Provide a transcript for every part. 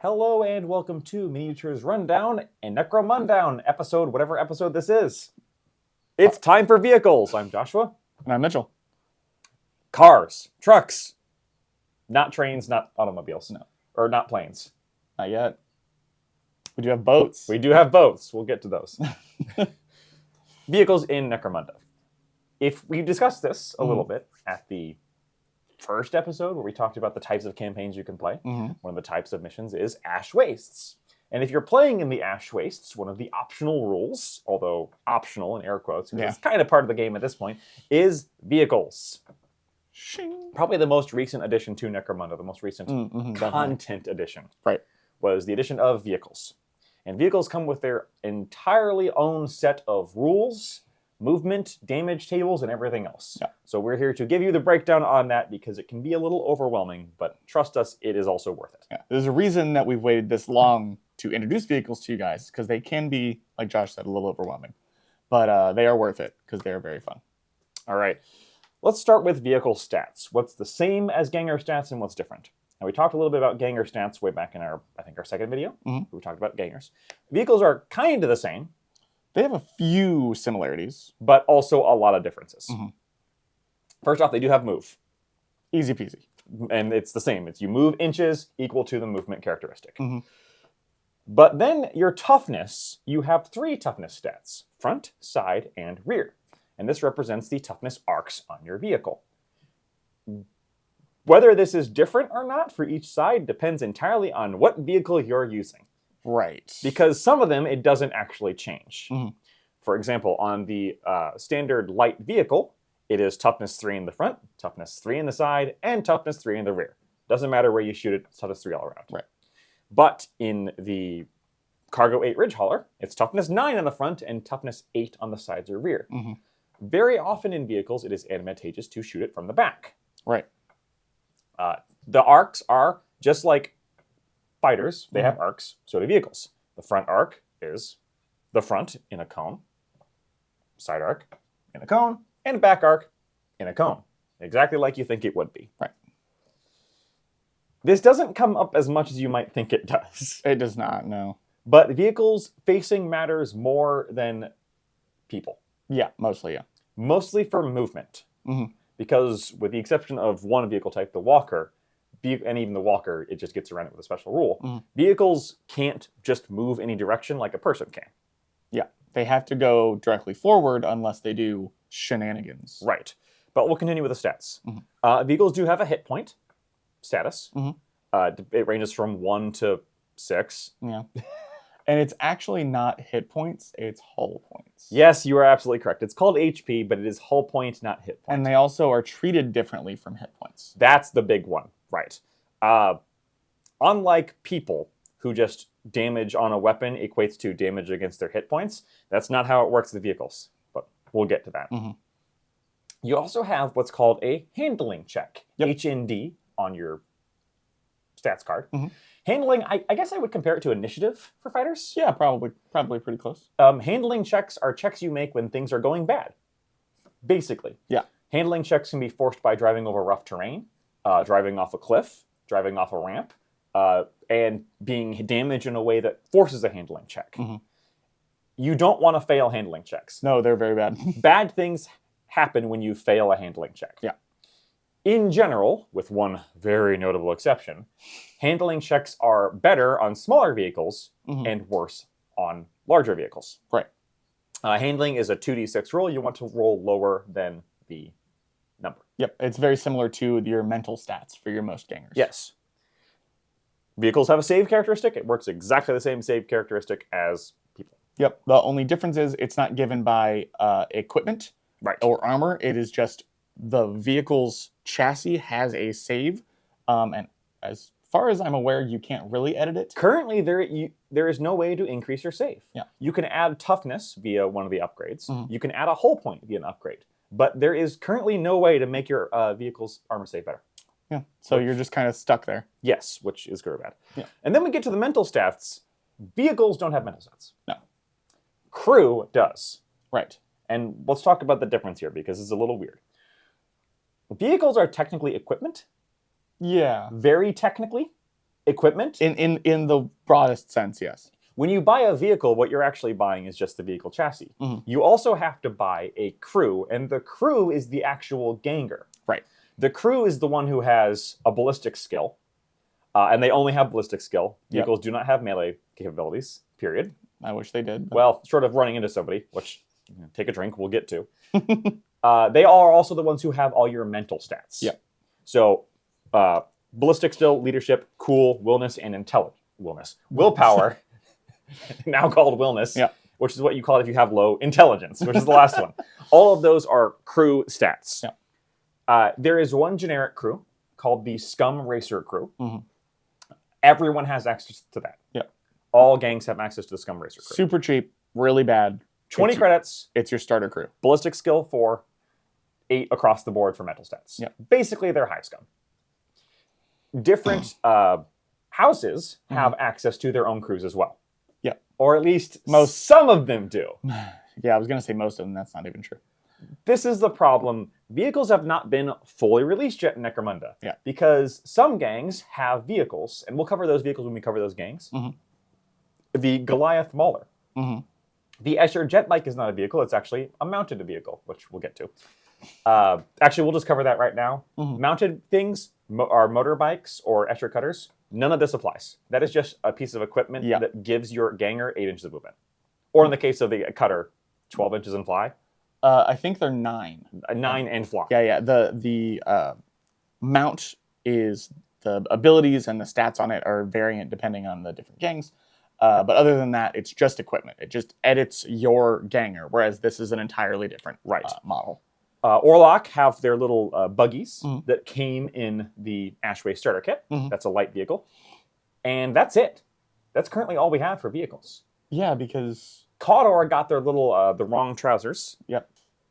Hello and welcome to Miniatures Rundown and Necromundown episode, whatever episode this is. It's time for vehicles. I'm Joshua. And I'm Mitchell. Cars, trucks, not trains, not automobiles. No. Or not planes. Not yet. We do have boats. We do have boats. We'll get to those. Vehicles in Necromunda. If we discussed this a little bit at the first episode where we talked about the types of campaigns you can play, one of the types of missions is Ash Wastes. And if you're playing in the Ash Wastes, one of the optional rules, although optional in air quotes, because it's kind of part of the game at this point, is vehicles. Shing. Probably the most recent addition to Necromunda, the most recent content addition, was the addition of vehicles. And vehicles come with their entirely own set of rules, movement, damage tables, and everything else. Yeah. So we're here to give you the breakdown on that because it can be a little overwhelming, but trust us, it is also worth it. Yeah. There's a reason that we've waited this long to introduce vehicles to you guys, because they can be, like Josh said, a little overwhelming. But they are worth it, because they're very fun. All right. Let's start with vehicle stats. What's the same as Ganger stats and what's different? Now, we talked a little bit about Ganger stats way back in our second video. We talked about Gangers. Vehicles are kind of the same. They have a few similarities. But also a lot of differences. First off, they do have move. Easy peasy. And it's the same. It's you move inches equal to the movement characteristic. But then your toughness, you have 3 toughness stats. Front, side, and rear. And this represents the toughness arcs on your vehicle. Whether this is different or not for each side depends entirely on what vehicle you're using. Right. Because some of them, it doesn't actually change. For example, on the standard light vehicle, it is toughness 3 in the front, toughness 3 in the side, and toughness 3 in the rear. Doesn't matter where you shoot it, it's toughness 3 all around. Right. But in the Cargo 8 Ridge Hauler, it's toughness 9 on the front and toughness 8 on the sides or rear. Very often in vehicles, it is advantageous to shoot it from the back. Right. The arcs are just like fighters, they have arcs, so do vehicles. The front arc is the front in a cone, side arc in a cone, and back arc in a cone. Exactly like you think it would be. Right. This doesn't come up as much as you might think it does. It does not, no. But vehicles facing matters more than people. Yeah, mostly, yeah. Mostly for movement. Because with the exception of one vehicle type, the walker, and even the walker, it just gets around it with a special rule. Vehicles can't just move any direction like a person can. Yeah, they have to go directly forward unless they do shenanigans. Right. But we'll continue with the stats. Vehicles do have a hit point status. It ranges from 1 to 6. Yeah. And it's actually not hit points, it's hull points. Yes, you are absolutely correct. It's called HP, but it is hull point, not hit point. And they also are treated differently from hit points. That's the big one, right. Unlike people who just damage on a weapon equates to damage against their hit points, that's not how it works with vehicles, but we'll get to that. You also have what's called a handling check, HND, on your stats card. Handling, I guess I would compare it to initiative for fighters. Yeah, probably pretty close. Handling checks are checks you make when things are going bad, basically. Yeah. Handling checks can be forced by driving over rough terrain, driving off a cliff, driving off a ramp, and being damaged in a way that forces a handling check. You don't want to fail handling checks. No, they're very bad. Bad things happen when you fail a handling check. Yeah. In general, with one very notable exception, handling checks are better on smaller vehicles and worse on larger vehicles. Right. Handling is a 2d6 roll. You want to roll lower than the number. Yep, it's very similar to your mental stats for your most gangers. Yes. Vehicles have a save characteristic. It works exactly the same save characteristic as people. Yep, the only difference is it's not given by equipment or armor. It is just the vehicle's chassis has a save, and as far as I'm aware, you can't really edit it. Currently, there is no way to increase your save. Yeah. You can add toughness via one of the upgrades. You can add a hull point via an upgrade. But there is currently no way to make your vehicle's armor save better. Yeah, so you're just kind of stuck there. Yes, which is good or bad. Yeah. And then we get to the mental stats. Vehicles don't have mental stats. No. Crew does. Right. And let's talk about the difference here because it's a little weird. Vehicles are technically equipment. Yeah. Very technically. Equipment? In the broadest sense, yes. When you buy a vehicle, what you're actually buying is just the vehicle chassis. You also have to buy a crew, and the crew is the actual ganger. Right. The crew is the one who has a ballistic skill, and they only have ballistic skill. Vehicles do not have melee capabilities, period. I wish they did. But... Well, short of running into somebody, which, take a drink, we'll get to. They are also the ones who have all your mental stats. Yep. So, ballistic skill, leadership, cool, willness, and willpower, now called willness, which is what you call it if you have low intelligence, which is the last one. All of those are crew stats. There is one generic crew called the Scum Racer crew. Everyone has access to that. All gangs have access to the Scum Racer crew. Super cheap, really bad. 20 credits. It's your starter crew. Ballistic skill 4, 8 across the board for mental stats. Basically, they're hive scum. Different houses have access to their own crews as well. Or at least some of them do. Yeah, I was going to say most of them. That's not even true. This is the problem. Vehicles have not been fully released yet in Necromunda. Because some gangs have vehicles, and we'll cover those vehicles when we cover those gangs. The Goliath Mauler. The Escher jet bike is not a vehicle. It's actually a mounted vehicle, which we'll get to. Actually, we'll just cover that right now. Mounted things are motorbikes or Escher cutters. None of this applies. That is just a piece of equipment that gives your ganger 8 inches of movement. Or in the case of the cutter, 12 inches in fly. I think they're 9. 9 and fly. Yeah. The mount is the abilities and the stats on it are variant depending on the different gangs. But other than that, it's just equipment. It just edits your ganger, whereas this is an entirely different model. Orlok have their little buggies that came in the Ashway starter kit. That's a light vehicle. And that's it. That's currently all we have for vehicles. Yeah, because... Cawdor got their little, the wrong trousers.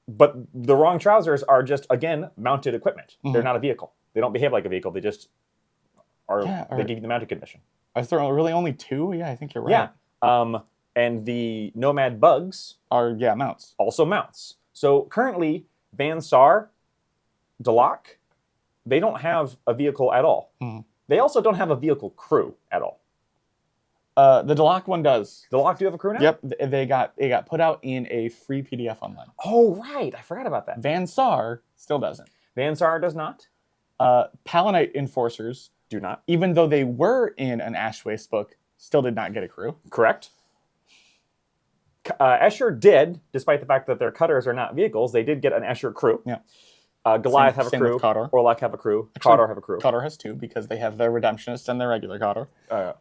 But the wrong trousers are just, again, mounted equipment. They're not a vehicle. They don't behave like a vehicle. They just are, they give you the mounted condition. Are there really only 2? Yeah, I think you're right. And the Nomad Bugs are, mounts. Also mounts. So currently... Van Sar, Dalak, they don't have a vehicle at all. They also don't have a vehicle crew at all. The Dalak one does. Dalak do have a crew now? Yep, it got put out in a free PDF online. Oh, right. I forgot about that. Van Sar still doesn't. Van Sar does not. Palanite Enforcers do not. Even though they were in an Ashwaste book, still did not get a crew. Correct. Escher did, despite the fact that their cutters are not vehicles, they did get an Escher crew. Goliath have a crew. Orlok have a crew. Cawdor have a crew. Cawdor has 2 because they have their Redemptionist and their regular Cawdor.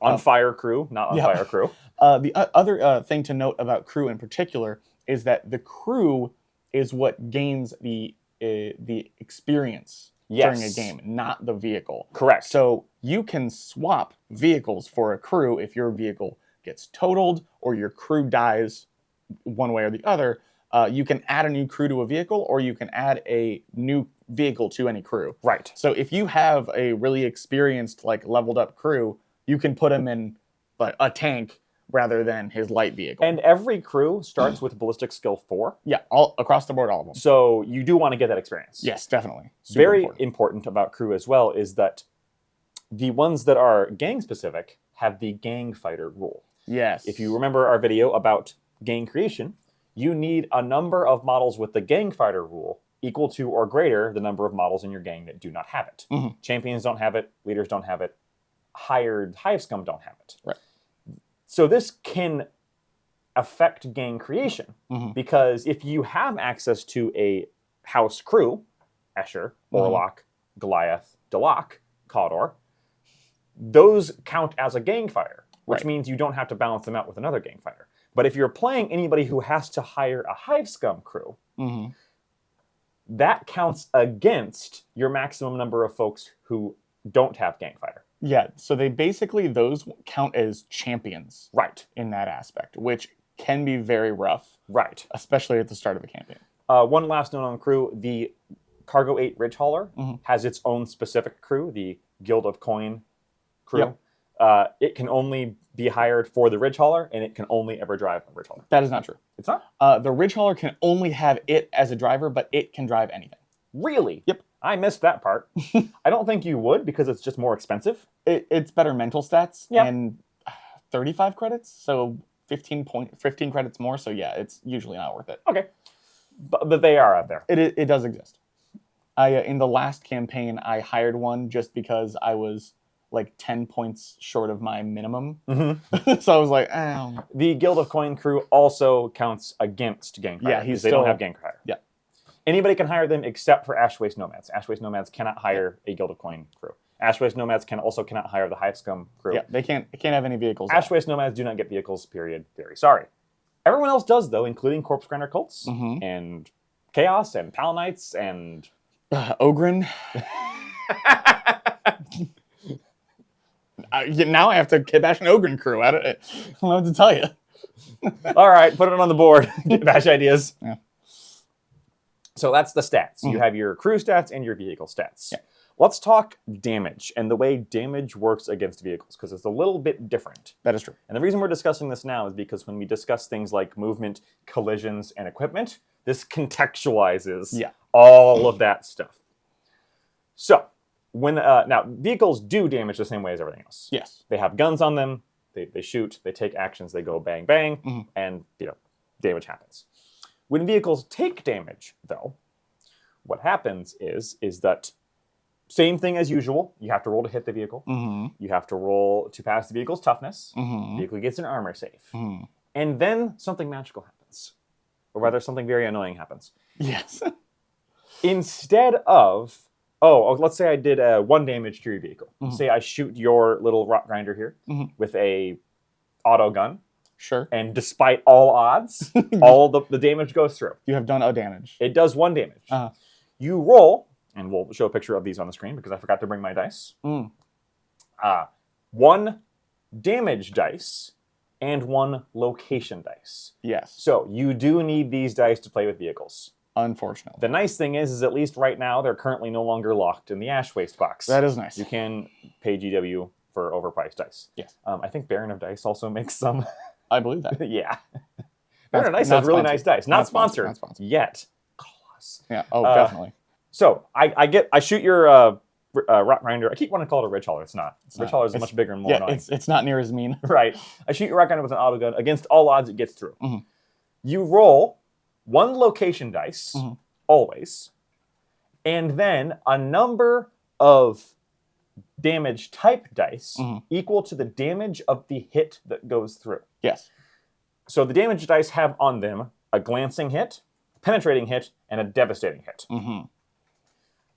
On fire crew, not on fire crew. The other thing to note about crew in particular is that the crew is what gains the experience during a game, not the vehicle. Correct. So you can swap vehicles for a crew if your vehicle gets totaled or your crew dies one way or the other. You can add a new crew to a vehicle, or you can add a new vehicle to any crew. Right. So if you have a really experienced, leveled up crew, you can put him in a tank rather than his light vehicle. And every crew starts with ballistic skill 4. Yeah, all across the board, all of them. So you do want to get that experience. Yes, definitely. Super Very important about crew as well is that the ones that are gang specific have the gang fighter rule. Yes. If you remember our video about gang creation, you need a number of models with the gang fighter rule equal to or greater the number of models in your gang that do not have it. Champions don't have it, leaders don't have it, hired hive scum don't have it. Right. So this can affect gang creation because if you have access to a house crew, Escher, Orlok, Goliath, Dalak, Cawdor, those count as a gang fighter. Which means you don't have to balance them out with another gang fighter. But if you're playing anybody who has to hire a hive scum crew, that counts against your maximum number of folks who don't have gang fighter. Yeah, so those count as champions. Right. In that aspect, which can be very rough. Right. Especially at the start of a campaign. One last note on crew, the Cargo 8 Ridge Hauler has its own specific crew, the Guild of Coin crew. It can only be hired for the Ridge Hauler, and it can only ever drive a Ridge Hauler. That is not true. It's not? The Ridge Hauler can only have it as a driver, but it can drive anything. Really? Yep. I missed that part. I don't think you would because it's just more expensive. It's better mental stats Yep. and 35 credits, so 15 credits more. So yeah, it's usually not worth it. Okay. But they are out there. It does exist. In the last campaign, I hired one just because I was like 10 points short of my minimum. Mm-hmm. So I was like, oh. The Guild of Coin Crew also counts against gang hire. Yeah, they don't have gang hire. Yeah. Anybody can hire them except for Ashwaste Nomads. Ashwaste Nomads cannot hire a Guild of Coin Crew. Ashwaste Nomads cannot hire the Hive Scum crew. Yeah, they can't have any vehicles. Ashwaste Nomads do not get vehicles, period. Very sorry. Everyone else does, though, including Corpse Grinder Cults and Chaos and Palanites and... Ogren. Now I have to bash an Ogren crew. I don't know what to tell you. All right, put it on the board. Bash ideas. Yeah. So that's the stats. You have your crew stats and your vehicle stats. Yeah. Let's talk damage and the way damage works against vehicles, because it's a little bit different. That is true. And the reason we're discussing this now is because when we discuss things like movement, collisions, and equipment, this contextualizes all of that stuff. So, when now, vehicles do damage the same way as everything else. Yes. They have guns on them, they shoot, they take actions, they go bang, bang, and damage happens. When vehicles take damage, though, what happens is that same thing as usual. You have to roll to hit the vehicle. You have to roll to pass the vehicle's toughness. The vehicle gets an armor save. And then something magical happens. Or rather, something very annoying happens. Yes. Instead of, let's say I did 1 damage to your vehicle. Say I shoot your little rock grinder here with a auto gun. Sure. And despite all odds, all the damage goes through. You have done a damage. It does 1 damage. You roll, and we'll show a picture of these on the screen because I forgot to bring my dice. 1 damage dice and 1 location dice. Yes. So you do need these dice to play with vehicles. Unfortunately. The nice thing is at least right now, they're currently no longer locked in the Ash Waste box. That is nice. You can pay GW for overpriced dice. Yes. I think Baron of Dice also makes some. I believe that. Yeah. Baron of Dice has really nice dice. Not sponsored. Not sponsored. Yet. Call us. Yeah. Oh, definitely. So I shoot your rock grinder. I keep wanting to call it a ridge hauler. It's not. Ridge hauler is much bigger and more annoying. It's not near as mean. Right. I shoot your rock grinder with an auto gun. Against all odds, it gets through. You roll 1 location dice, always, and then a number of damage type dice equal to the damage of the hit that goes through. Yes. So the damage dice have on them a glancing hit, penetrating hit, and a devastating hit.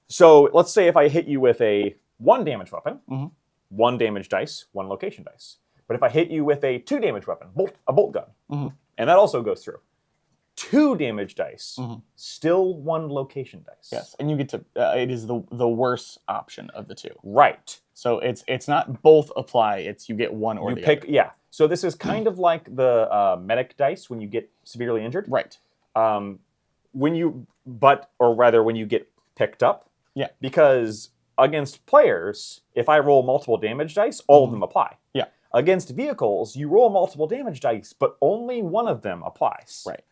So let's say if I hit you with a 1 damage weapon, 1 damage dice, 1 location dice. But if I hit you with a 2 damage weapon, a bolt gun, and that also goes through, 2 damage dice, still 1 location dice. Yes, and you get to. It is the worst option of the 2. Right. So it's not both apply. It's you get one or you the pick. other. Yeah. So this is kind of like the medic dice when you get severely injured. Right. When you get picked up. Yeah. Because against players, if I roll multiple damage dice, all of them apply. Yeah. Against vehicles, you roll multiple damage dice, but only one of them applies. Right.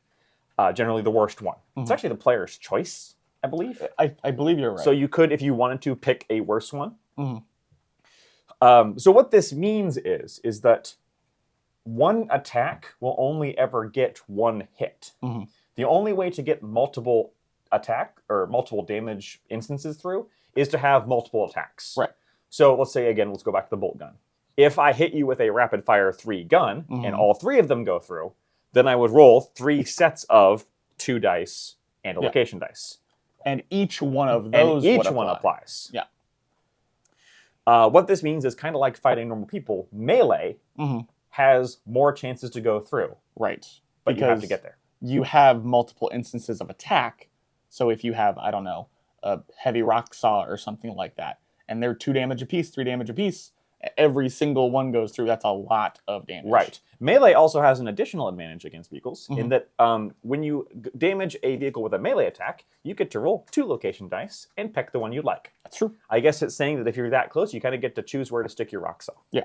Generally the worst one. It's actually the player's choice, I believe. I believe you're right. So you could, if you wanted to, pick a worse one. So what this means is that 1 attack will only ever get 1 hit. The only way to get multiple attack or multiple damage instances through is to have multiple attacks. Right. So let's say, again, let's go back to the bolt gun. If I hit you with a rapid fire 3 gun and all 3 of them go through, then I would roll 3 sets of 2 dice and a location dice. And each one of those applies. Yeah. What this means is kind of like fighting normal people. Melee has more chances to go through. Right. But you have to get there. You have multiple instances of attack. So if you have, I don't know, a heavy rock saw or something like that, and they're 2 damage apiece, 3 damage apiece, every single one goes through, that's a lot of damage. Right. Melee also has an additional advantage against vehicles in that when you damage a vehicle with a melee attack, you get to roll 2 location dice and pick the one you like. That's true. I guess it's saying that if you're that close, you kind of get to choose where to stick your rock saw. Yeah.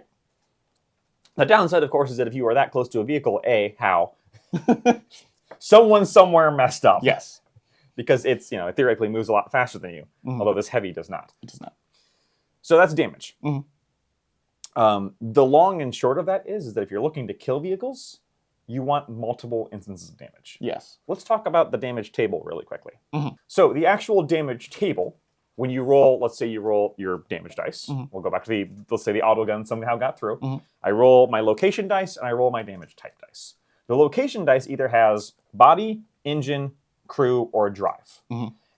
The downside, of course, is that if you are that close to a vehicle, how? Someone somewhere messed up. Yes. because it's, it theoretically moves a lot faster than you, although this heavy does not. It does not. So that's damage. The long and short of that is that if you're looking to kill vehicles, you want multiple instances of damage. Yes. Let's talk about the damage table really quickly. So the actual damage table, when you roll, let's say you roll your damage dice. We'll go back to let's say the auto gun somehow got through. I roll my location dice and I roll my damage type dice. The location dice either has body, engine, crew, or drive.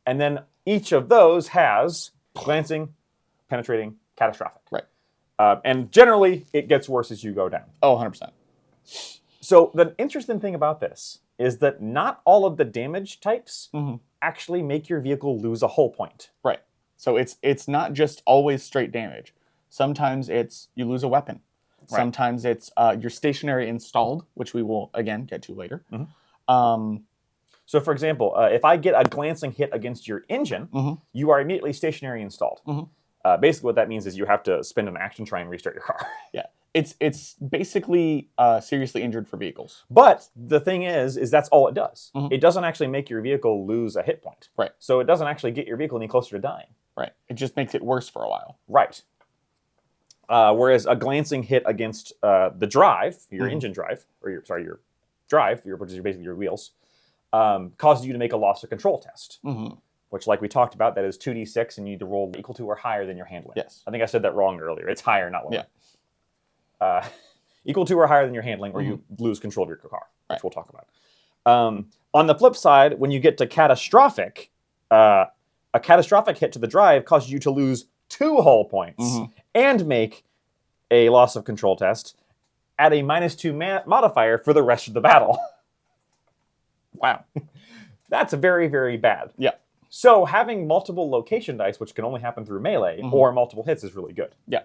And then each of those has glancing, penetrating, catastrophic. Right. And generally, it gets worse as you go down. Oh, 100%. So the interesting thing about this is that not all of the damage types actually make your vehicle lose a hull point. Right. So it's not just always straight damage. Sometimes it's you lose a weapon. Right. Sometimes it's you're stationary installed, which we will, again, get to later. So, for example, if I get a glancing hit against your engine, you are immediately stationary installed. Basically, what that means is you have to spend an action to try and restart your car. Yeah. It's basically seriously injured for vehicles. But the thing is that's all it does. It doesn't actually make your vehicle lose a hit point. Right. So it doesn't actually get your vehicle any closer to dying. Right. It just makes it worse for a while. Right. Whereas a glancing hit against the drive, your engine drive, or your drive, which is basically your wheels, causes you to make a loss of control test. Which, like we talked about, that is 2d6, and you need to roll equal to or higher than your handling. Yes. I think I said that wrong earlier. It's higher, not lower. Yeah. Equal to or higher than your handling, or you lose control of your car, which we'll talk about. On the flip side, when you get to catastrophic, a catastrophic hit to the drive causes you to lose 2 hull points and make a loss of control test at a -2 modifier for the rest of the battle. Wow. That's very, very bad. Yeah. So having multiple location dice, which can only happen through melee, or multiple hits is really good. Yeah.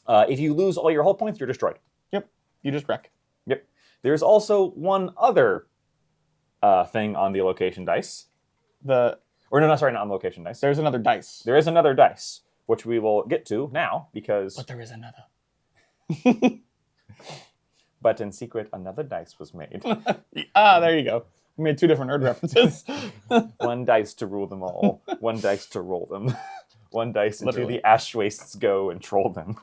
If you lose all your hull points, you're destroyed. Yep. You just wreck. Yep. There's also one other thing on the location dice. Not on the location dice. There's another dice. There is another dice, which we will get to now because... But there is another. But in secret, another dice was made. There you go. We made 2 different nerd references. One dice to rule them all. One dice to roll them. One dice into Literally. the ash wastes go and troll them.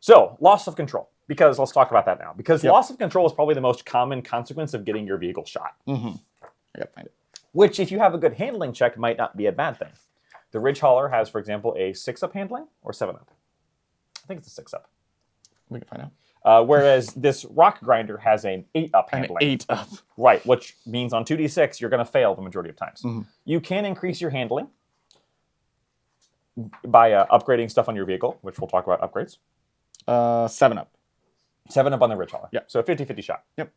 So, loss of control. Because let's talk about that now. Because loss of control is probably the most common consequence of getting your vehicle shot. I gotta find it. Which, if you have a good handling check, might not be a bad thing. The Ridge Hauler has, for example, a 6-up handling or 7-up. I think it's a 6-up. We can find out. Whereas this Rock Grinder has an 8-up handling. An 8-up. Right, which means on 2d6, you're going to fail the majority of times. You can increase your handling by upgrading stuff on your vehicle, which we'll talk about upgrades. 7-up. 7-up on the Ridge Hauler. Yeah. So a 50-50 shot. Yep.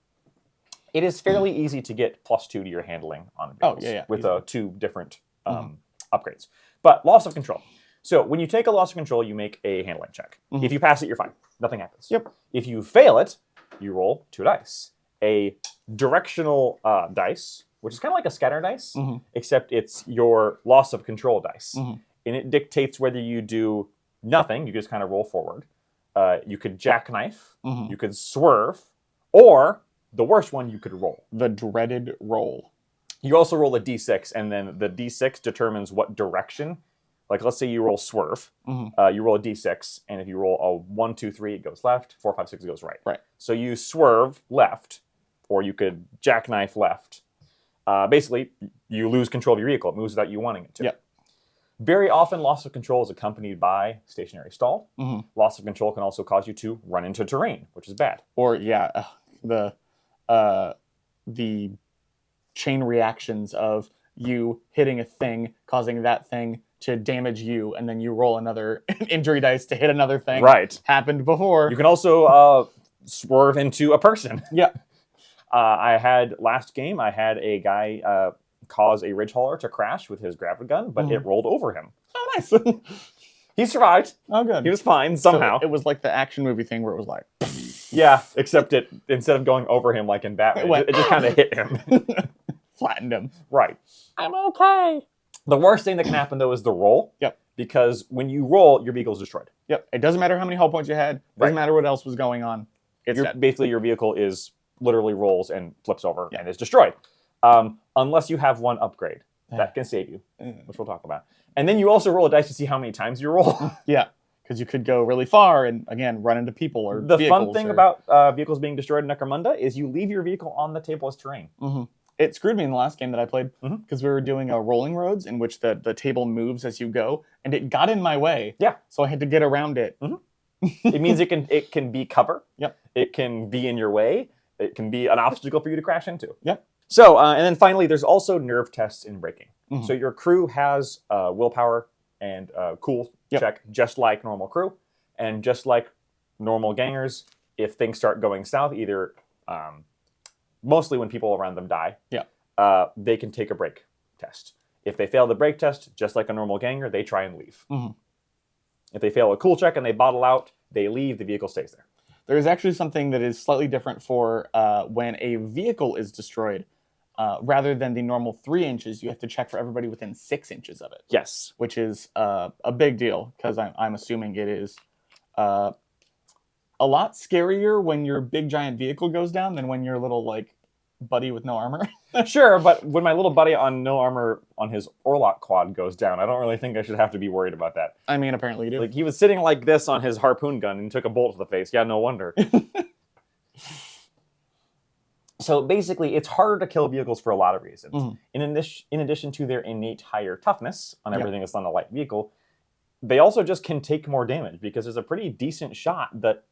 It is fairly easy to get +2 to your handling on vehicles with 2 different upgrades. But loss of control. So when you take a loss of control, you make a handling check. If you pass it, you're fine. Nothing happens. Yep. If you fail it, you roll 2 dice. A directional dice, which is kind of like a scatter dice, except it's your loss of control dice. And it dictates whether you do nothing, you just kind of roll forward. You could jackknife, you could swerve, or the worst one, you could roll. The dreaded roll. You also roll a d6, and then the d6 determines what direction. Like, let's say you roll swerve. You roll a d6, and if you roll a 1, 2, 3, it goes left. 4, 5, 6, it goes right. Right. So you swerve left, or you could jackknife left. Basically, you lose control of your vehicle. It moves without you wanting it to. Yep. Very often, loss of control is accompanied by stationary stall. Loss of control can also cause you to run into terrain, which is bad. Or, the chain reactions of you hitting a thing, causing that thing to damage you, and then you roll another injury dice to hit another thing. Right. Happened before. You can also swerve into a person. Yeah. Last game, I had a guy cause a Ridge Hauler to crash with his gravid gun, but it rolled over him. Oh, nice. He survived. Oh, good. He was fine somehow. So it was like the action movie thing where it was like... Yeah, except instead of going over him like in Batman, it just kind of hit him. Flattened him. Right. I'm okay. The worst thing that can happen, though, is the roll. Yep. Because when you roll, your vehicle's destroyed. Yep. It doesn't matter how many hull points you had. Doesn't matter what else was going on. It's dead. Basically, your vehicle literally rolls and flips over and is destroyed. unless you have one upgrade. That can save you, which we'll talk about. And then you also roll a dice to see how many times you roll. Yeah, because you could go really far and, again, run into people or the vehicles. Fun thing about vehicles being destroyed in Necromunda is you leave your vehicle on the table as terrain. It screwed me in the last game that I played because we were doing rolling roads in which the table moves as you go, and it got in my way. Yeah. So I had to get around it. It means it can be cover. Yep. It can be in your way. It can be an obstacle for you to crash into. Yep. So, and then finally, there's also nerve tests in breaking. So your crew has willpower and cool check, just like normal crew. And just like normal gangers, if things start going south, either mostly when people around them die, they can take a break test. If they fail the break test, just like a normal ganger, they try and leave. If they fail a cool check and they bottle out, they leave, the vehicle stays there. There is actually something that is slightly different for when a vehicle is destroyed. Rather than the normal 3 inches, you have to check for everybody within 6 inches of it. Yes. Which is a big deal, because I'm assuming it is a lot scarier when your big giant vehicle goes down than when your little, like, buddy with no armor. Sure, but when my little buddy on no armor on his Orlok quad goes down, I don't really think I should have to be worried about that. I mean, apparently you do. Like, he was sitting like this on his harpoon gun and took a bolt to the face. Yeah, no wonder. So basically, it's harder to kill vehicles for a lot of reasons. In addition to their innate higher toughness on everything that's on a light vehicle, they also just can take more damage because there's a pretty decent shot that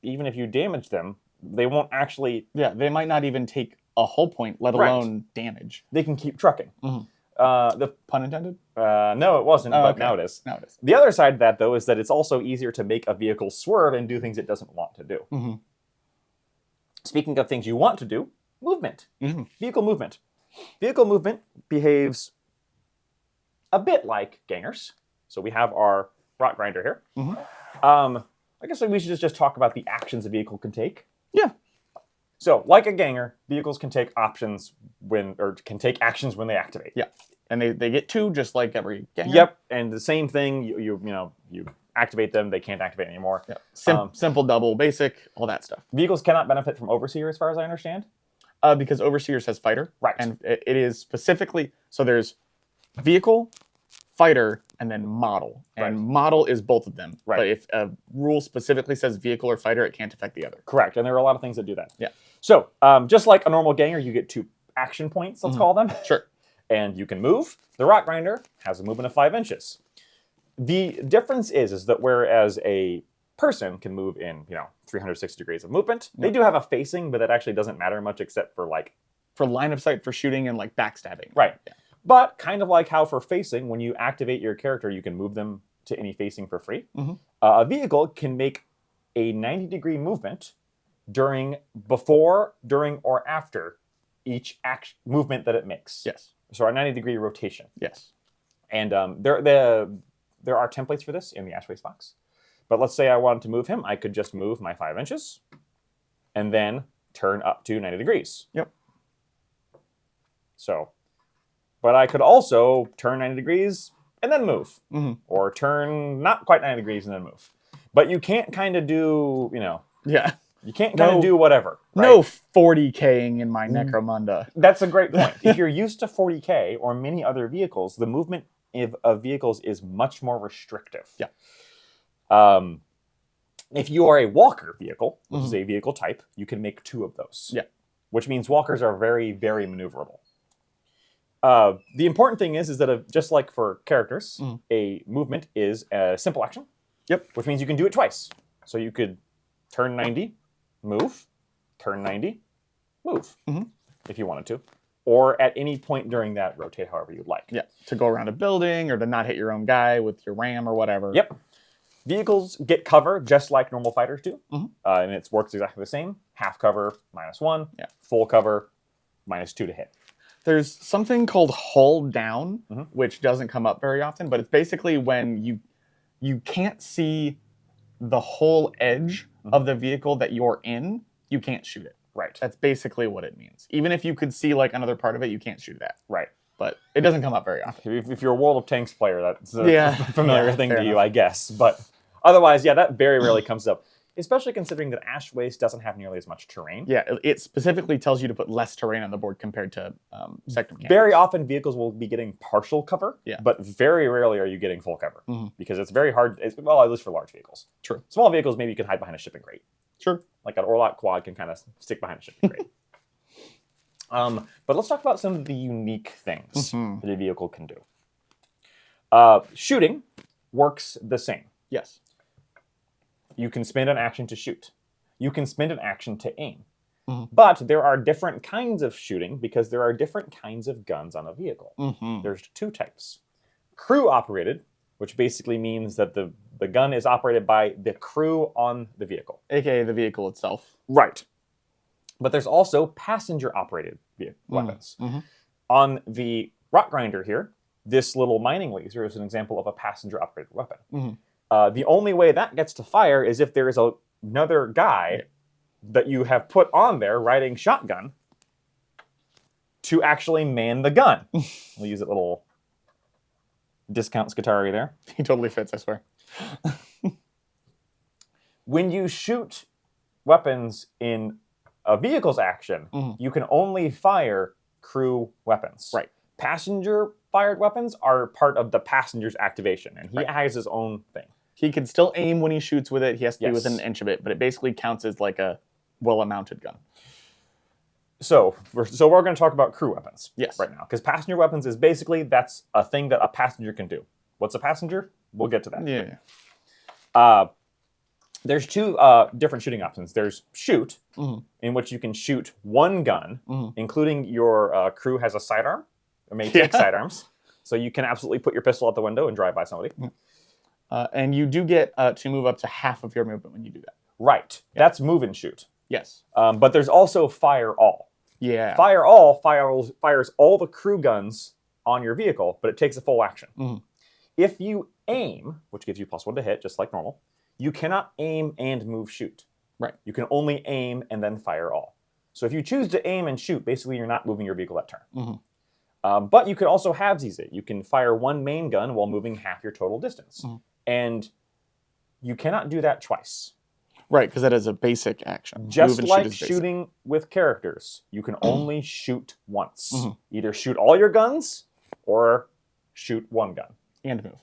even if you damage them, they won't actually... Yeah, they might not even take a hull point, let alone damage. They can keep trucking. The pun intended? No, it wasn't, but now it is. Now it is. The other side of that, though, is that it's also easier to make a vehicle swerve and do things it doesn't want to do. Speaking of things you want to do, movement. Vehicle movement. Vehicle movement behaves a bit like gangers. So we have our rock grinder here. I guess we should just talk about the actions a vehicle can take. Yeah. So, like a ganger, vehicles can take actions when they activate. Yeah. And they get 2 just like every ganger. Yep. And the same thing, you activate them, they can't activate anymore. Yeah. Simple, double, basic, all that stuff. Vehicles cannot benefit from Overseer, as far as I understand. Because Overseer says fighter. Right. And it is specifically, so there's vehicle, fighter, and then model. And model is both of them. Right. But if a rule specifically says vehicle or fighter, it can't affect the other. Correct. And there are a lot of things that do that. Yeah. So, just like a normal ganger, you get 2 action points, let's call them. Sure. And you can move. The rock grinder has a movement of 5 inches. The difference is that whereas a person can move in, 360 degrees of movement, they do have a facing, but that actually doesn't matter much except for for line of sight, for shooting, and like backstabbing. Right. Yeah. But kind of like how for facing, when you activate your character, you can move them to any facing for free. A vehicle can make a 90-degree movement before, during, or after each movement that it makes. Yes. So our 90-degree rotation. Yes. And there are templates for this in the Ashways box. But let's say I wanted to move him. I could just move my 5 inches and then turn up to 90 degrees. Yep. So, but I could also turn 90 degrees and then move. Or turn not quite 90 degrees and then move. But you can't kind of do, Yeah. You can't kind of do whatever. Right? No 40K'ing in my Necromunda. That's a great point. If you're used to 40K or many other vehicles, the movement of vehicles is much more restrictive. Yeah. If you are a walker vehicle, which is a vehicle type, you can make 2 of those. Yeah. Which means walkers are very, very maneuverable. The important thing is that just like for characters, a movement is a simple action. Yep. Which means you can do it twice. So you could turn 90, move, turn 90, move, if you wanted to. Or at any point during that, rotate however you'd like. Yeah, to go around a building or to not hit your own guy with your ram or whatever. Yep. Vehicles get cover just like normal fighters do. And it works exactly the same. Half cover, -1. Yeah. Full cover, -2 to hit. There's something called hull down, which doesn't come up very often, but it's basically when you can't see the whole edge of the vehicle that you're in, you can't shoot it. Right. That's basically what it means. Even if you could see like another part of it, you can't shoot that. Right. But it doesn't come up very often. If you're a World of Tanks player, that's a familiar thing to you, I guess. But otherwise, yeah, that very rarely comes up. especially considering that Ash Waste doesn't have nearly as much terrain. Yeah, it specifically tells you to put less terrain on the board compared to sector mechanics. Very often vehicles will be getting partial cover, Yeah. but very rarely are you getting full cover because it's very hard, well, at least for large vehicles. True. Small vehicles, maybe you can hide behind a shipping crate. Sure. Like an Orlok quad can kind of stick behind a shipping crate. But let's talk about some of the unique things that a vehicle can do. Shooting works the same. Yes. You can spend an action to shoot. You can spend an action to aim. But there are different kinds of shooting because there are different kinds of guns on a vehicle. There's two types. Crew operated, which basically means that the gun is operated by the crew on the vehicle. AKA the vehicle itself. Right. But there's also passenger operated weapons. On the rock grinder here, this little mining laser is an example of a passenger operated weapon. The only way that gets to fire is if there is another guy that you have put on there riding shotgun to actually man the gun. We'll use a little discount Skitari there. He totally fits, I swear. When you shoot weapons in a vehicle's action, you can only fire crew weapons. Right. Passenger fired weapons are part of the passenger's activation, and he has his own thing. He can still aim when he shoots with it. He has to be within an inch of it, but it basically counts as like a well-mounted gun. So we're going to talk about crew weapons right now, because passenger weapons is basically that's a thing that a passenger can do. What's a passenger? We'll get to that. Yeah. There's two different shooting options. There's shoot, in which you can shoot one gun, including your crew has a sidearm, or may take sidearms. So you can absolutely put your pistol out the window and drive by somebody. And you do get to move up to half of your movement when you do that. Right. That's move and shoot. Yes. But there's also fire all. Yeah. Fire all fires all the crew guns on your vehicle, but it takes a full action. If you aim, which gives you +1 to hit, just like normal, you cannot aim and move shoot. Right. You can only aim and then fire all. So if you choose to aim and shoot, basically you're not moving your vehicle that turn. But you can also halvesies it. You can fire one main gun while moving half your total distance. And you cannot do that twice. Right, because that is a basic action. Just like shooting with characters, you can only shoot once. Either shoot all your guns or shoot one gun. And move.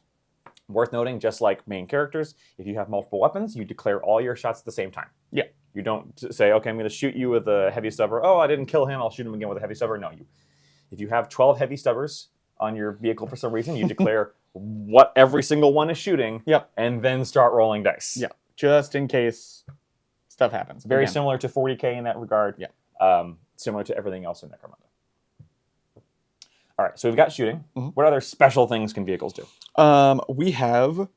Worth noting, just like main characters, if you have multiple weapons, you declare all your shots at the same time. Yeah. You don't say, okay, I'm going to shoot you with a heavy stubber. Oh, I didn't kill him. I'll shoot him again with a heavy stubber. No, if you have 12 heavy stubbers on your vehicle for some reason, you declare what every single one is shooting. And then start rolling dice. Yeah. Just in case stuff happens. Very similar to 40K in that regard. Yeah. Similar to everything else in Necromunda. All right, so we've got shooting. What other special things can vehicles do? We have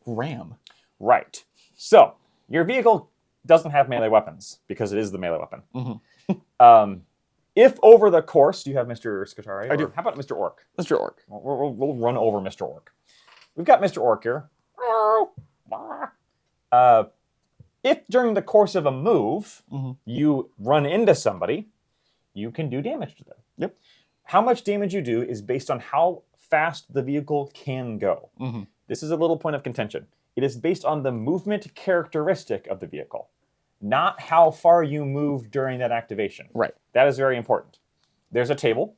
ram. Right. So your vehicle doesn't have melee weapons because it is the melee weapon. If over the course, do you have Mr. Skitari? I do. How about Mr. Orc? Mr. Orc. We'll run over Mr. Orc. We've got Mr. Orc here. If during the course of a move, you run into somebody, you can do damage to them. Yep. How much damage you do is based on how fast the vehicle can go. This is a little point of contention. It is based on the movement characteristic of the vehicle, not how far you move during that activation. Right. That is very important. There's a table.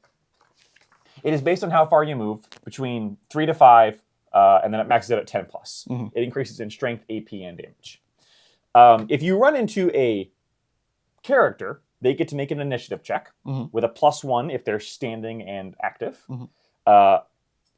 It is based on how far you move, between 3 to 5, and then it maxes out at 10 plus. It increases in strength, AP, and damage. If you run into a character, they get to make an initiative check with a +1 if they're standing and active.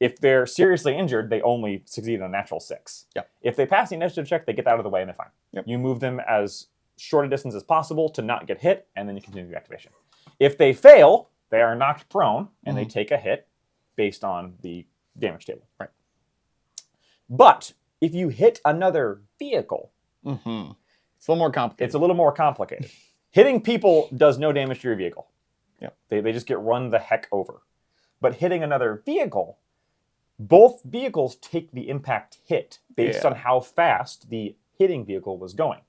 If they're seriously injured, they only succeed on a natural 6. Yep. If they pass the initiative check, they get out of the way and they're fine. Yep. You move them as short a distance as possible to not get hit, and then you continue the activation. If they fail, they are knocked prone, and they take a hit based on the damage table. Right. But if you hit another vehicle, it's a little more complicated. It's a little more complicated. Hitting people does no damage to your vehicle. Yep. They just get run the heck over. But hitting another vehicle, both vehicles take the impact hit based on how fast the hitting vehicle was going,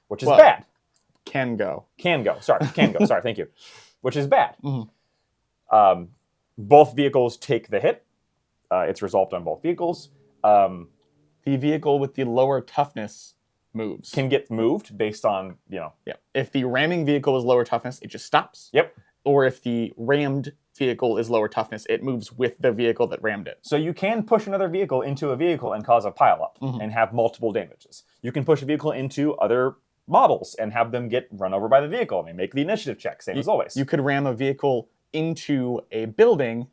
which is bad. Can go. Sorry, thank you. Which is bad. Both vehicles take the hit. It's resolved on both vehicles. The vehicle with the lower toughness moves. Can get moved based on, Yeah. If the ramming vehicle is lower toughness, it just stops. Yep. Or if the rammed vehicle is lower toughness, it moves with the vehicle that rammed it. So you can push another vehicle into a vehicle and cause a pileup and have multiple damages. You can push a vehicle into other models and have them get run over by the vehicle, and they make the initiative check, same as always. You could ram a vehicle into a building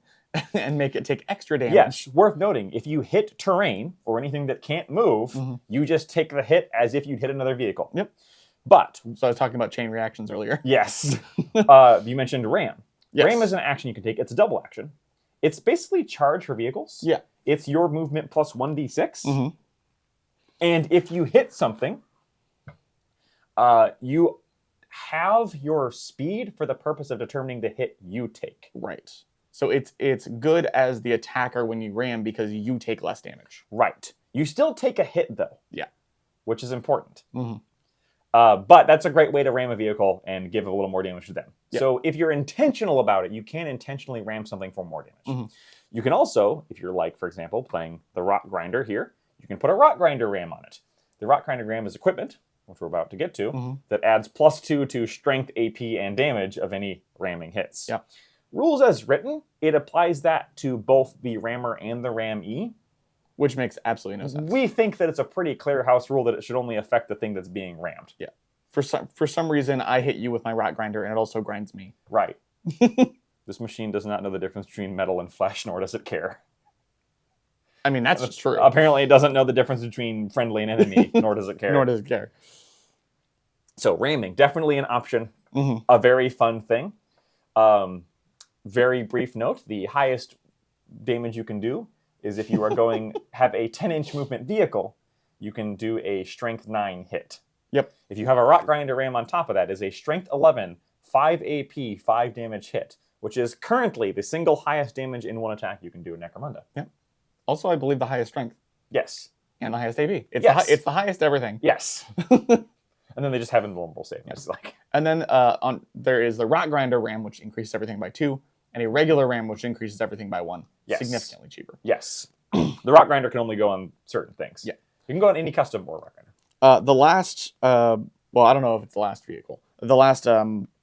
and make it take extra damage. Yes, worth noting, if you hit terrain or anything that can't move, you just take the hit as if you'd hit another vehicle. Yep. But... So I was talking about chain reactions earlier. Yes. You mentioned ram. Yes. Ram is an action you can take. It's a double action. It's basically charge for vehicles. Yeah. It's your movement plus 1d6. And if you hit something, you have your speed for the purpose of determining the hit you take. Right. So it's good as the attacker when you ram because you take less damage. Right. You still take a hit, though. Yeah. Which is important. But that's a great way to ram a vehicle and give a little more damage to them. Yep. So if you're intentional about it, you can intentionally ram something for more damage. You can also, if you're like, for example, playing the Rock Grinder here, you can put a Rock Grinder ram on it. The Rock Grinder ram is equipment, which we're about to get to, that adds +2 to strength, AP, and damage of any ramming hits. Yep. Rules as written, it applies that to both the rammer and the ram-e. Which makes absolutely no sense. We think that it's a pretty clear house rule that it should only affect the thing that's being rammed. Yeah. For some reason, I hit you with my Rock Grinder, and it also grinds me. Right. This machine does not know the difference between metal and flesh, nor does it care. I mean, that's true. Apparently, it doesn't know the difference between friendly and enemy, nor does it care. Nor does it care. So ramming, definitely an option. A very fun thing. Very brief note, the highest damage you can do is if you are going have a 10-inch movement vehicle, you can do a strength 9 hit. Yep. If you have a Rock Grinder ram on top of that, is a strength 11, 5 AP, 5 damage hit, which is currently the single highest damage in one attack you can do in Necromunda. Yep. Also, I believe the highest strength. Yes. And the highest AP. It's the highest everything. Yes. And then they just have a normal save. Yes. Like. And then there is the Rock Grinder ram, which increases everything by 2, and a regular ram, which increases everything by 1. Yes. Significantly cheaper. Yes. The Rock Grinder can only go on certain things. Yeah. You can go on any custom or Rock Grinder. The last, well, I don't know if it's the last vehicle, the last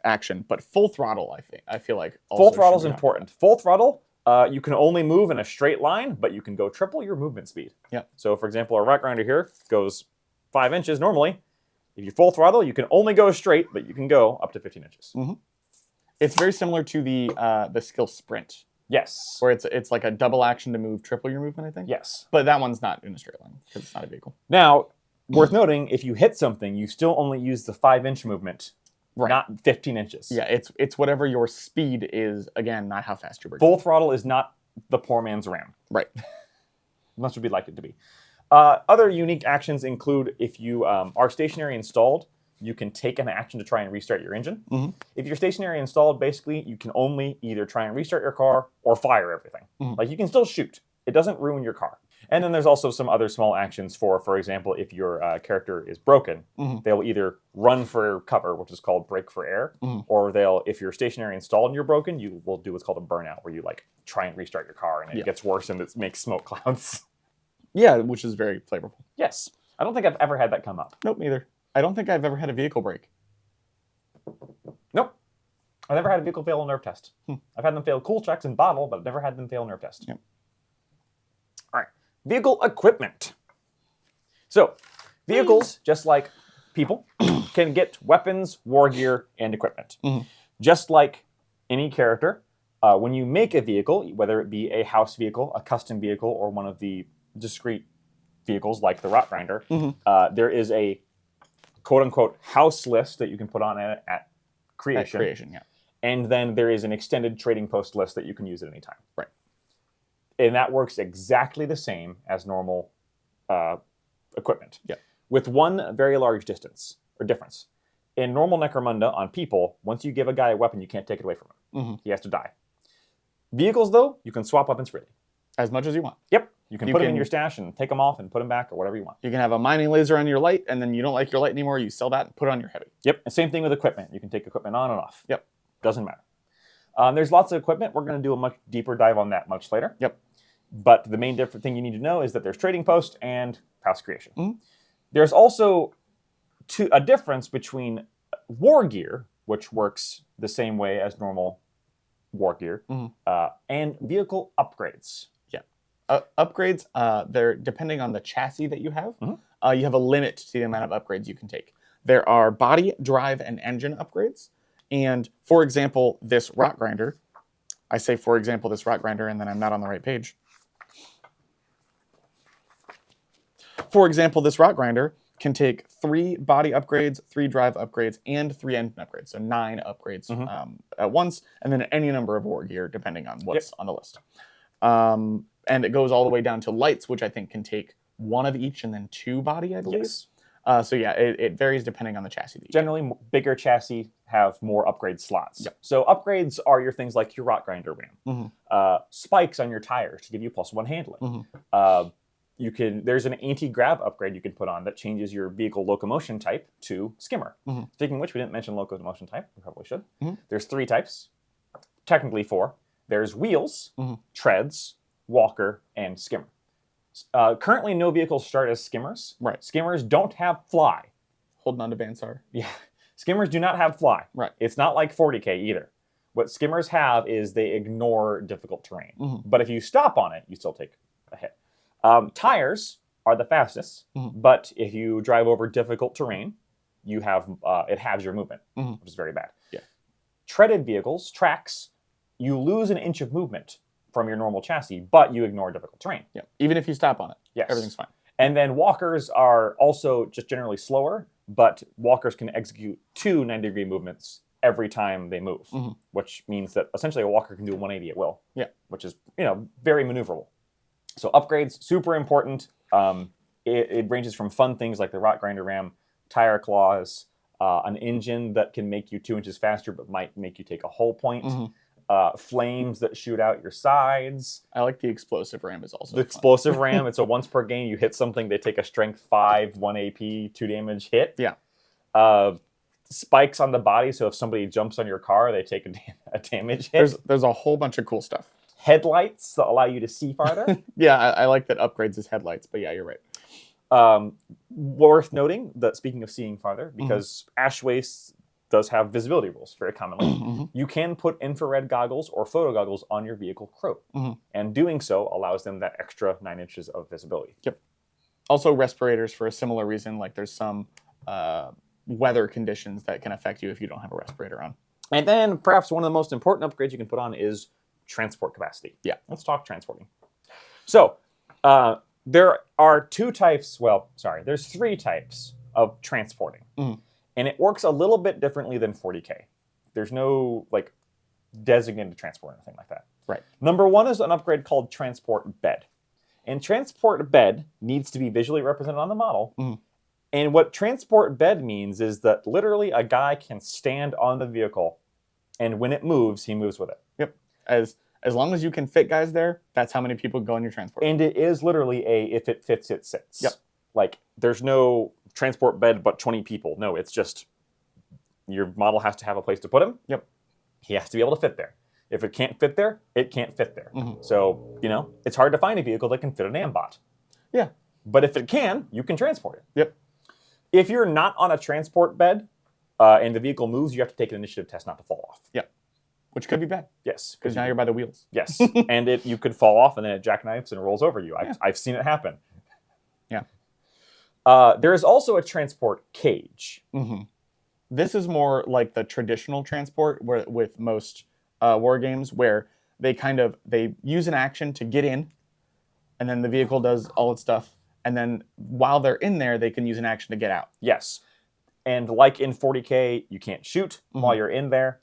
action, but full throttle, I feel like. Full throttle is important. Full throttle, you can only move in a straight line, but you can go triple your movement speed. Yeah. So, for example, a Rock Grinder here goes 5 inches normally. If you full throttle, you can only go straight, but you can go up to 15 inches. It's very similar to the skill sprint. Yes. Where it's like a double action to move triple your movement, I think. Yes. But that one's not in a straight line because it's not a vehicle. Now, worth noting, if you hit something, you still only use the 5-inch movement, not 15 inches. Yeah, it's whatever your speed is, again, not how fast you're breaking. Full throttle is not the poor man's ram. Right. Much would be like it to be. Other unique actions include if you are stationary installed, you can take an action to try and restart your engine. If you're stationary installed, basically, you can only either try and restart your car or fire everything. Like, you can still shoot. It doesn't ruin your car. And then there's also some other small actions for example, if your character is broken, they'll either run for cover, which is called break for air, or if you're stationary installed and you're broken, you will do what's called a burnout, where you like try and restart your car and it gets worse and it makes smoke clouds. Yeah, which is very flavorful. Yes. I don't think I've ever had that come up. Nope, neither. I don't think I've ever had a vehicle break. Nope. I've never had a vehicle fail a nerve test. I've had them fail cool checks in bottle, but I've never had them fail a nerve test. Yep. All right. Vehicle equipment. So, vehicles, just like people, can get weapons, war gear, and equipment. Just like any character, when you make a vehicle, whether it be a house vehicle, a custom vehicle, or one of the discrete vehicles like the Rock Grinder, there is a quote-unquote house list that you can put on at creation. At creation, yeah. And then there is an extended trading post list that you can use at any time. Right. And that works exactly the same as normal equipment. Yeah. With one very large difference. In normal Necromunda, on people, once you give a guy a weapon, you can't take it away from him. He has to die. Vehicles, though, you can swap weapons freely. As much as you want. Yep. You can put them in your stash and take them off and put them back or whatever you want. You can have a mining laser on your light, and then you don't like your light anymore, you sell that and put it on your heavy. Yep. And same thing with equipment. You can take equipment on and off. Yep. Doesn't matter. There's lots of equipment. We're going to do a much deeper dive on that much later. Yep. But the main different thing you need to know is that there's trading post and house creation. There's also a difference between war gear, which works the same way as normal war gear, and vehicle upgrades. Yeah. Upgrades, they're depending on the chassis that you have. You have a limit to the amount of upgrades you can take. There are body, drive, and engine upgrades. And for example, this rock grinder, I say, for example, this rock grinder, and then I'm not on the right page. For example, this rock grinder can take 3 body upgrades, 3 drive upgrades, and 3 engine upgrades. So 9 upgrades at once, and then any number of war gear, depending on what's on the list. And it goes all the way down to lights, which I think can take 1 of each and then 2 body, I believe. Yes. So yeah, it varies depending on the chassis. Generally, bigger chassis have more upgrade slots. Yep. So upgrades are your things like your rock grinder ram, spikes on your tires to give you +1 handling. There's an anti-grav upgrade you can put on that changes your vehicle locomotion type to skimmer. Speaking of which, we didn't mention locomotion type. We probably should. There's 3 types, technically 4. There's wheels, treads, walker, and skimmer. Currently, no vehicles start as skimmers. Right. Skimmers don't have fly. Holding on to Bansar. Yeah. Skimmers do not have fly. Right. It's not like 40K either. What skimmers have is they ignore difficult terrain. But if you stop on it, you still take a hit. Tires are the fastest, but if you drive over difficult terrain, you have it halves your movement, which is very bad. Yeah. Treaded vehicles, tracks, you lose an inch of movement from your normal chassis, but you ignore difficult terrain. Yeah. Even if you stop on it, everything's fine. And then walkers are also just generally slower, but walkers can execute 2 90-degree movements every time they move, which means that essentially a walker can do 180 at will. Yeah. Which is, very maneuverable. So upgrades, super important. It ranges from fun things like the rock grinder ram, tire claws, an engine that can make you 2 inches faster but might make you take a whole point. Flames that shoot out your sides. I like the explosive ram is also the fun. Explosive ram. It's a once per game. You hit something, they take a strength 5, 1 AP, 2 damage hit. Yeah. Spikes on the body, so if somebody jumps on your car, they take a damage hit. There's a whole bunch of cool stuff. Headlights that allow you to see farther. Yeah, I like that upgrades his headlights, but yeah, you're right. Worth noting that speaking of seeing farther, because Ash Wastes does have visibility rules very commonly. You can put infrared goggles or photo goggles on your vehicle crew, and doing so allows them that extra 9 inches of visibility. Yep. Also respirators for a similar reason, like there's some weather conditions that can affect you if you don't have a respirator on. And then perhaps one of the most important upgrades you can put on is transport capacity. Yeah. Let's talk transporting. So there are 2 types, there's 3 types of transporting. And it works a little bit differently than 40K. There's no designated transport or anything like that. Right. Number 1 is an upgrade called transport bed. And transport bed needs to be visually represented on the model. And what transport bed means is that literally a guy can stand on the vehicle, and when it moves, he moves with it. Yep. As long as you can fit guys there, that's how many people go in your transport. And it is literally if it fits, it sits. Yep. There's no transport bed but 20 people. No, it's just your model has to have a place to put him. Yep. He has to be able to fit there. If it can't fit there, it can't fit there. So, it's hard to find a vehicle that can fit an ambot. Yeah. But if it can, you can transport it. Yep. If you're not on a transport bed and the vehicle moves, you have to take an initiative test not to fall off. Yep. Which could be bad. Yes. Because now you're by the wheels. Yes. And you could fall off and then it jackknifes and rolls over you. I've seen it happen. Yeah. There is also a transport cage. This is more like the traditional transport with most war games, where they use an action to get in, and then the vehicle does all its stuff, and then while they're in there, they can use an action to get out. Yes. And like in 40K, you can't shoot while you're in there.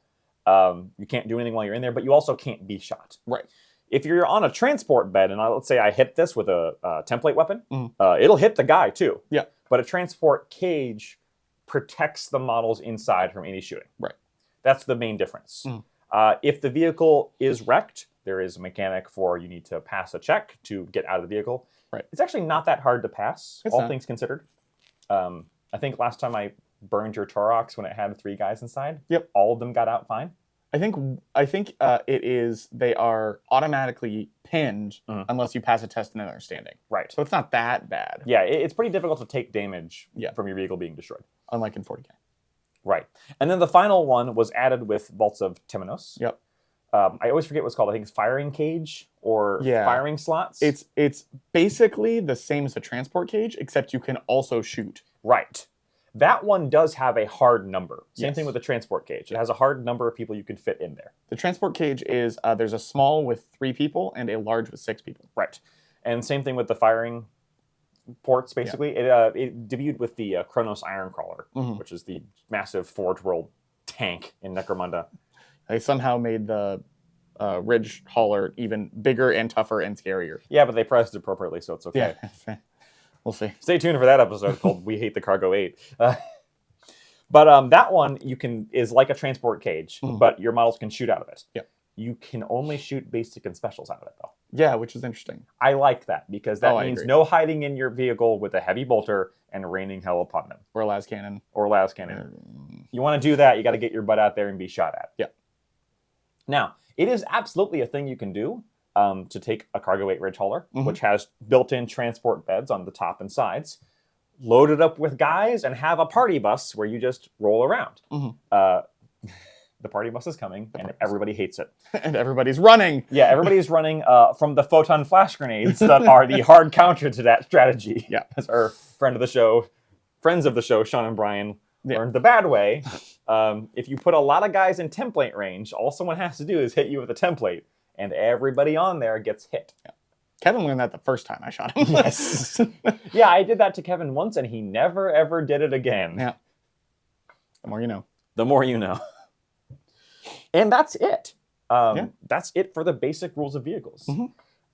You can't do anything while you're in there, but you also can't be shot. Right. If you're on a transport bed, and let's say I hit this with a template weapon, it'll hit the guy too. Yeah. But a transport cage protects the models inside from any shooting. Right. That's the main difference. If the vehicle is wrecked, there is a mechanic for you need to pass a check to get out of the vehicle. Right. It's actually not that hard to pass, It's all not. things considered. I think last time I burned your Torox when it had 3 guys inside. Yep. All of them got out fine. I think they are automatically pinned unless you pass a test and then they're standing. Right. So it's not that bad. Yeah, it's pretty difficult to take damage from your vehicle being destroyed. unlike in 40k. Right. And then the final one was added with Vaults of Temenos. Yep. I always forget what's called. I think it's firing cage or firing slots. It's basically the same as a transport cage, except you can also shoot. Right. That one does have a hard number. Same thing with the transport cage. It has a hard number of people you can fit in there. The transport cage is there's a small with 3 people and a large with 6 people. Right. And same thing with the firing ports, basically. Yeah. It debuted with the Kronos Ironcrawler, which is the massive Forge World tank in Necromunda. They somehow made the Ridge Hauler even bigger and tougher and scarier. Yeah, but they priced it appropriately, so it's okay. Yeah, we'll see. Stay tuned for that episode called "We Hate the Cargo 8." But that one is like a transport cage, but your models can shoot out of it. Yep. You can only shoot basic and specials out of it, though. Yeah, which is interesting. I like that because that means no hiding in your vehicle with a heavy bolter and raining hell upon them. Or a las cannon. You want to do that, you got to get your butt out there and be shot at. Yeah. Now, it is absolutely a thing you can do to take a cargo 8 ridge hauler, which has built-in transport beds on the top and sides, load it up with guys, and have a party bus where you just roll around. The party bus is coming, and everybody hates it. And everybody's running. Yeah, everybody's running from the photon flash grenades that are the hard counter to that strategy. Yeah. As our friends of the show, Sean and Brian, learned the bad way. If you put a lot of guys in template range, all someone has to do is hit you with a template, and everybody on there gets hit. Yeah. Kevin learned that the first time I shot him. Yes. Yeah, I did that to Kevin once, and he never, ever did it again. Yeah. The more you know. The more you know. And that's it. That's it for the basic rules of vehicles.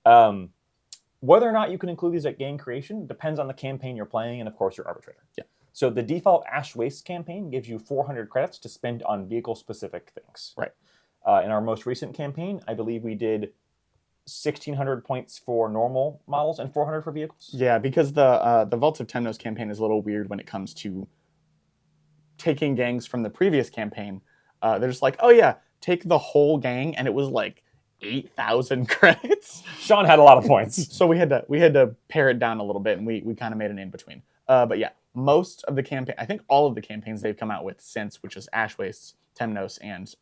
Whether or not you can include these at game creation depends on the campaign you're playing and, of course, your arbitrator. Yeah. So the default Ash Waste campaign gives you 400 credits to spend on vehicle-specific things. Right. In our most recent campaign, I believe we did 1,600 points for normal models and 400 for vehicles. Yeah, because the Vaults of Temenos campaign is a little weird when it comes to taking gangs from the previous campaign. They're just like, oh yeah, take the whole gang, and it was like 8,000 credits. Sean had a lot of points. So we had to pare it down a little bit, and we kind of made an in-between. But yeah, most of the campaign, I think all of the campaigns they've come out with since, which is Ash Wastes, Temenos, and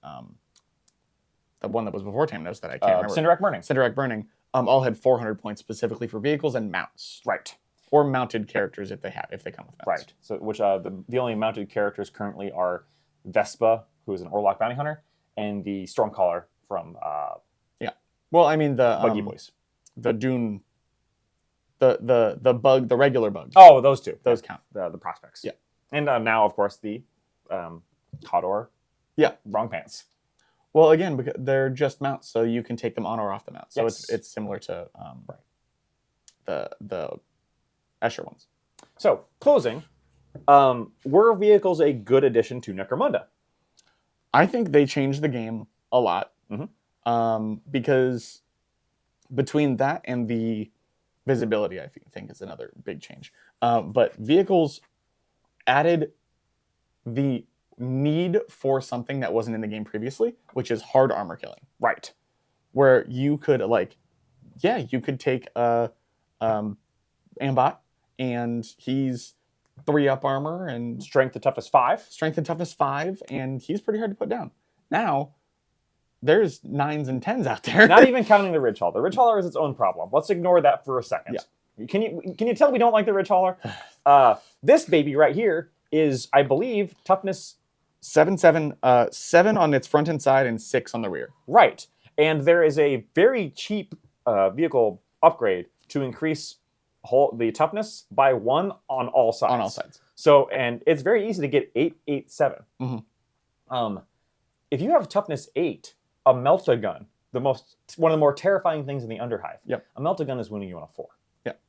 the one that was before Temenos that I can't remember. Cinderrack Burning. All had 400 points specifically for vehicles and mounts. Right. Or mounted characters if they come with mounts. Right. So which the only mounted characters currently are Vespa, who is an Orlok bounty hunter, and the Stormcaller from Well, I mean the Buggy Boys. The Dune, the regular bugs. Oh, those two. Those count. The prospects. Yeah. And now, of course, the Hodor. Yeah. Wrong pants. Well, again, because they're just mounts, so you can take them on or off the mount. So it's similar to the Escher ones. So, closing, were vehicles a good addition to Necromunda? I think they changed the game a lot. Because between that and the visibility, I think is another big change. But vehicles added the need for something that wasn't in the game previously, which is hard armor killing. Right. Where you could you could take Ambot, and he's 3-up armor and strength and toughness 5. Strength and toughness 5, and he's pretty hard to put down. Now, there's 9s and 10s out there. Not even counting the Ridge Hauler. The Ridge Hauler is its own problem. Let's ignore that for a second. Yeah. Can you tell we don't like the Ridge Hauler? This baby right here is, I believe, toughness 7 on its front and side and 6 on the rear. Right. And there is a very cheap vehicle upgrade to increase the toughness by 1 on all sides. On all sides. So, and it's very easy to get 8, 8, 7. If you have toughness 8, a Melta-Gun, one of the more terrifying things in the Underhive. Yep. A Melta-Gun is wounding you on a 4. Yep.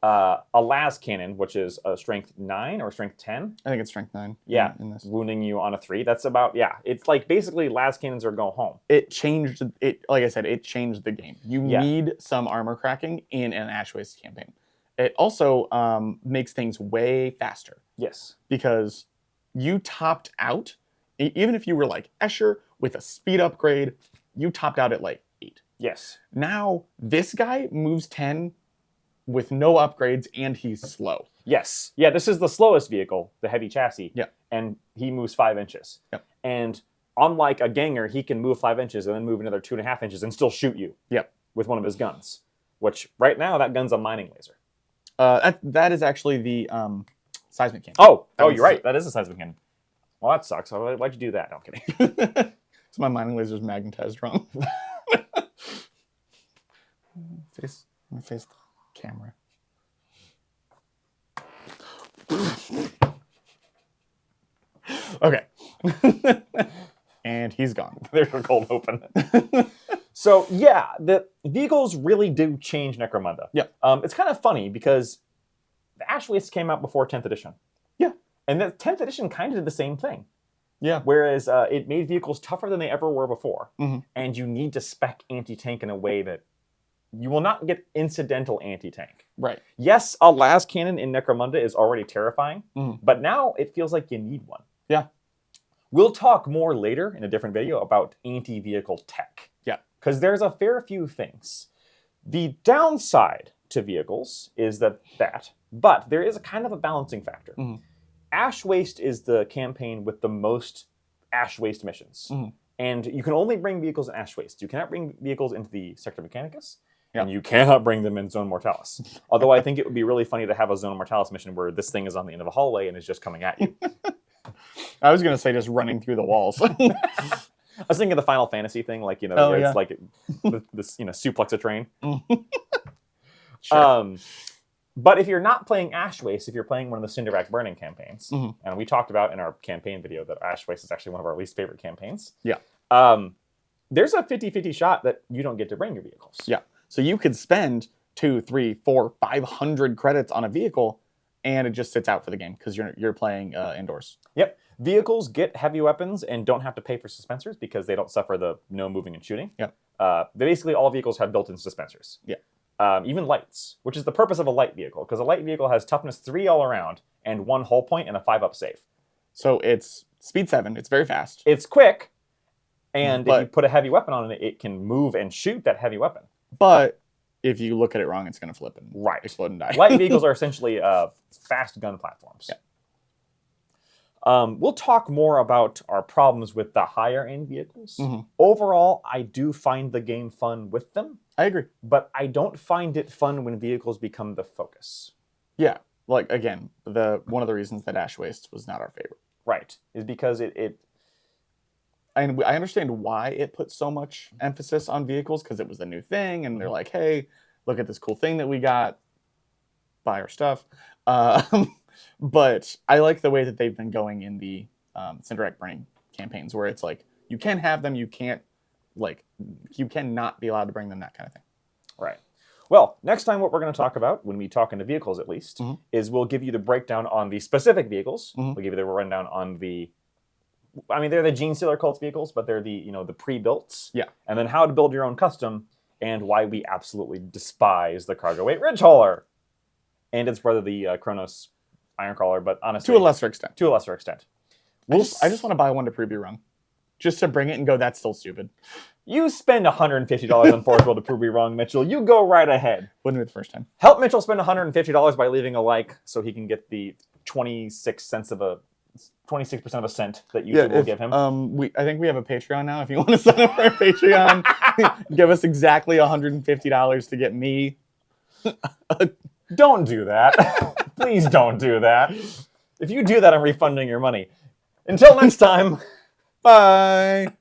A Las Cannon, which is a strength 9 or strength 10. I think it's strength 9. Yeah. In this. Wounding you on a 3. That's about, it's like basically Las Cannons or go home. It changed like I said, it changed the game. You need some armor cracking in an Ash Waste campaign. It also makes things way faster. Yes. Because you topped out, even if you were like Escher with a speed upgrade, you topped out at like 8. Yes. Now, this guy moves 10 with no upgrades, and he's slow. Yes. Yeah, this is the slowest vehicle, the heavy chassis. Yeah. And he moves 5 inches. Yep. And unlike a ganger, he can move 5 inches and then move another 2.5 inches and still shoot you. Yep. With one of his guns. Which, right now, that gun's a mining laser. That is actually the seismic cannon. Oh, you're right. That is a seismic cannon. Well, that sucks. Why'd you do that? No, I'm kidding. So my mining laser's magnetized wrong. Face the camera. Okay. And he's gone. There's a cold open. So, yeah, the vehicles really do change Necromunda. Yeah. It's kind of funny because the Ash Wastes came out before 10th edition. Yeah. And the 10th edition kind of did the same thing. Yeah. Whereas it made vehicles tougher than they ever were before. Mm-hmm. And you need to spec anti-tank in a way that you will not get incidental anti-tank. Right. Yes, a las cannon in Necromunda is already terrifying, Mm-hmm. but now it feels like you need one. Yeah. We'll talk more later in a different video about anti-vehicle tech. Yeah. Because there's a fair few things. The downside to vehicles is that, but there is a kind of a balancing factor. Mm-hmm. Ash Waste is the campaign with the most Ash Waste missions. Mm-hmm. And you can only bring vehicles in Ash Waste. You cannot bring vehicles into the Sector Mechanicus, yeah. and you cannot bring them in Zone Mortalis. Although I think it would be really funny to have a Zone Mortalis mission where this thing is on the end of a hallway and is just coming at you. I was going to say just running through the walls. I was thinking of the Final Fantasy thing, like, where it's like this, suplex a train. Sure. But if you're not playing Ash Waste, if you're playing one of the Cinderrack Burning campaigns, mm-hmm. and we talked about in our campaign video that Ash Waste is actually one of our least favorite campaigns. Yeah. There's a 50-50 shot that you don't get to bring your vehicles. Yeah. So you could spend 2, 3, 4, 500 credits on a vehicle, and it just sits out for the game because you're playing indoors. Yep. Vehicles get heavy weapons and don't have to pay for suspensors because they don't suffer the no moving and shooting. Yep. Basically, all vehicles have built-in suspensors. Yeah. Even lights, which is the purpose of a light vehicle, because a light vehicle has toughness 3 all around and 1 hull point and a 5-up save. So it's speed 7. It's very fast. It's quick, and if you put a heavy weapon on it, it can move and shoot that heavy weapon. But if you look at it wrong, it's going to flip and explode and die. Light vehicles are essentially fast gun platforms. Yeah. We'll talk more about our problems with the higher end vehicles. Mm-hmm. Overall, I do find the game fun with them. I agree. But I don't find it fun when vehicles become the focus. Yeah. Like, again, one of the reasons that Ash Waste was not our favorite. Right. Is because it and I understand why it put so much emphasis on vehicles, because it was a new thing, and they're like, hey, look at this cool thing that we got. Buy our stuff. But I like the way that they've been going in the Cinderrack Burning campaigns, where it's like, you can have them, you cannot be allowed to bring them, that kind of thing. Right. Well, next time what we're going to talk about, when we talk into vehicles at least, mm-hmm. is we'll give you the breakdown on the specific vehicles. Mm-hmm. We'll give you the rundown on they're the Gene Stealer Cult vehicles, but they're the pre-builts. Yeah. And then how to build your own custom, and why we absolutely despise the Cargo Weight Ridge Hauler. And its brother, the Kronos Ironcrawler, but honestly... To a lesser extent. I just want to buy one to prove you wrong. Just to bring it and go, that's still stupid. You spend $150 on Forge World to prove me wrong, Mitchell. You go right ahead. Wouldn't be the first time. Help Mitchell spend $150 by leaving a like so he can get the 26% of a cent that YouTube will give him. I think we have a Patreon now. If you want to sign up for our Patreon, give us exactly $150 to get me. Don't do that. Please don't do that. If you do that, I'm refunding your money. Until next time, bye.